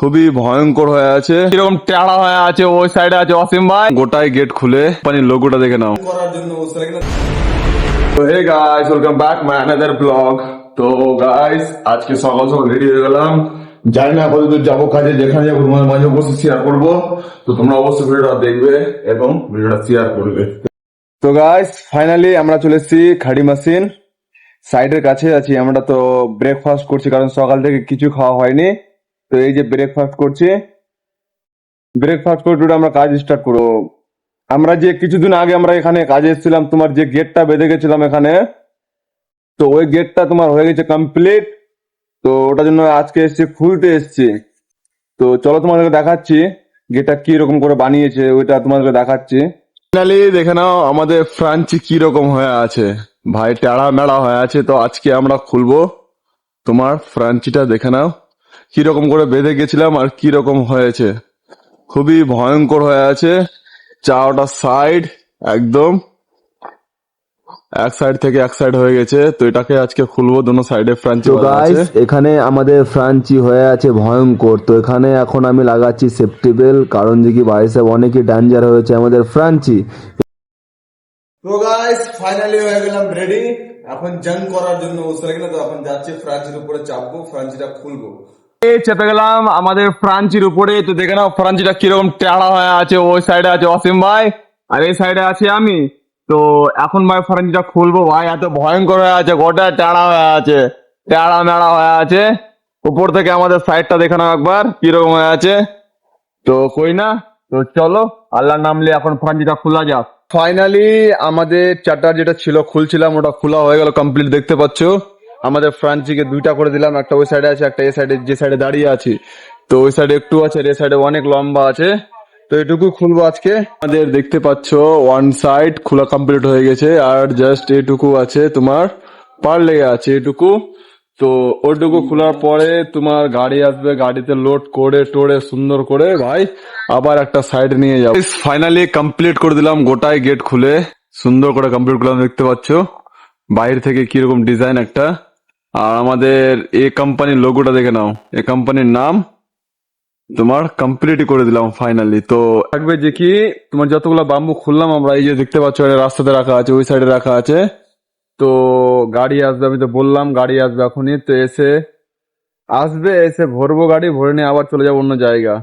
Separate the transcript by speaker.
Speaker 1: খুবই ভয়ঙ্কর হয়ে আছে, এরকম টেড়া হয়ে আছে। ওই সাইডে আছে অসীম ভাই, গোটাই গেট খুলে পানির লোগোটা দেখে নাও করার জন্য। তো hey guys, welcome back my another blog. তো গাইস, আজকে সকাল সকাল রেডি হয়ে গেলাম, জানি না কতদূর যাবো কাজে, যেখানে যাবো তোমার মাঝে অবশ্যই শেয়ার করবো। তো তোমরা অবশ্যই ভিডিওটা দেখবে এবং ভিডিওটা শেয়ার করবে। তো গাইস, ফাইনালি আমরা চলে এসেছি খাড়ি মেশিন সাইডের কাছে আছি আমরা। তো ব্রেকফাস্ট করছি, কারণ সকাল থেকে কিছু খাওয়া হয়নি। তো এই যে ব্রেকফাস্ট করছি, ব্রেকফাস্ট করে টোটো আমরা কাজ স্টার্ট করবো। আমরা যে কিছুদিন আগে আমরা এখানে কাজে এসেছিলাম, তোমার যে গেটটা বেঁধে গেছিলাম এখানে, তো ওই গেটটা তোমার হয়ে গেছে কমপ্লিট। তো ওটার জন্য আজকে এসছি, খুলতে এসছি। তো চলো তোমাদেরকে দেখাচ্ছি গেটটা কি রকম করে বানিয়েছে, ওইটা তোমাদেরকে দেখাচ্ছি। ফাইনালি দেখে নাও আমাদের ফ্রাঞ্চি কি রকম হয়ে আছে, ভাই টেড়া মেড়া হয়ে আছে। তো আজকে আমরা খুলবো তোমার ফ্রাঞ্চিটা, দেখে নাও কি রকম করে বেঁধে গেছিলাম আর কি রকম হয়েছে। খুবই ভয়ঙ্কর হয়ে আছে, চারটা সাইড একদম এক সাইড থেকে এক সাইড হয়ে গেছে। তো এটাকে আজকে খুলবো, দোনো সাইডে ফ্রাঞ্চি
Speaker 2: তো
Speaker 1: বাঁধা আছে।
Speaker 2: গাইস, এখানে আমাদের ফ্রাঞ্চি হয়ে আছে ভয়ঙ্কর। তো এখানে এখন আমি লাগাচ্ছি সেফটি বেল্ট, কারণ যে কি ভাইসাব অনেকই ডেঞ্জার হয়েছে আমাদের ফ্রাঞ্চি।
Speaker 3: তো গাইস, ফাইনালি হয়ে গেলাম রেডি এখন জাং করার জন্য বসে লাগলো। তো এখন যাচ্ছি ফ্রান্সের উপরে চাপবো, ফ্রান্সিটা খুলবো।
Speaker 1: এই চেপে গেলাম আমাদের ফ্রাঞ্চির উপরে। তো দেখে নাও ফ্রাঞ্চিটা কিরকম টেড়া হয়ে আছে। ওই সাইডে আছে অসীম ভাই আর এই সাইডে আছি আমি। তো এখন ভাই ফ্রাঞ্চিটা খুলবো। ভাই এত ভয়ঙ্কর হয়ে আছে, গোটা টেড়া হয়ে আছে, টেড়া মেড়া হয়ে আছে। উপর থেকে আমাদের সাইডটা দেখে নাও একবার কিরকম হয়ে আছে। তো কই না, তো চলো আল্লাহর নাম নিয়ে এখন ফ্রাঞ্চিটা খোলা যাক। ফাইনালি আমাদের চার্টার যেটা ছিল খুলছিলাম, ওটা খোলা হয়ে গেল কমপ্লিট। দেখতে পাচ্ছো আমাদের ফ্রাঞ্চিকে দুইটা করে দিলাম, একটা ওই সাইডে আছে, একটা এই সাইডে, যে সাইডে দাঁড়িয়ে আছি। তো ওই সাইডে একটু আছে, আর এই সাইডে অনেক লম্বা আছে। তো এটুকু খুলবো আজকে। আমাদের দেখতে পাচ্ছো ওয়ান সাইড খোলা কমপ্লিট হয়ে গেছে, আর জাস্ট এটুকু আছে তোমার পার লেগে আছে এটুকু। তো ওইটুকু খোলার পরে তোমার গাড়ি আসবে, গাড়িতে লোড করে টোড়ে সুন্দর করে ভাই আবার একটা সাইড নিয়ে যাবো। ফাইনালি কমপ্লিট করে দিলাম, গোটাই গেট খুলে সুন্দর করে কমপ্লিট করলাম। দেখতে পাচ্ছো বাইরে থেকে কিরকম ডিজাইন একটা। আর আমাদের এ কোম্পানির লোগোটা দেখে নাও, এ কোম্পানির নাম তোমার কমপ্লিট করে দিলাম ফাইনালি। তো থাকবে যে কি তোমার যতগুলো বাম্বু খুললাম আমরা, এই যে দেখতে পাচ্ছ এটা রাস্তাতে রাখা আছে, ওই সাইডে রাখা আছে। তো গাড়ি আসবে, আমি তো বললাম গাড়ি আসবে এখনই। তো এসে ভরবো গাড়ি, ভরে নিয়ে আবার চলে যাবো অন্য জায়গা।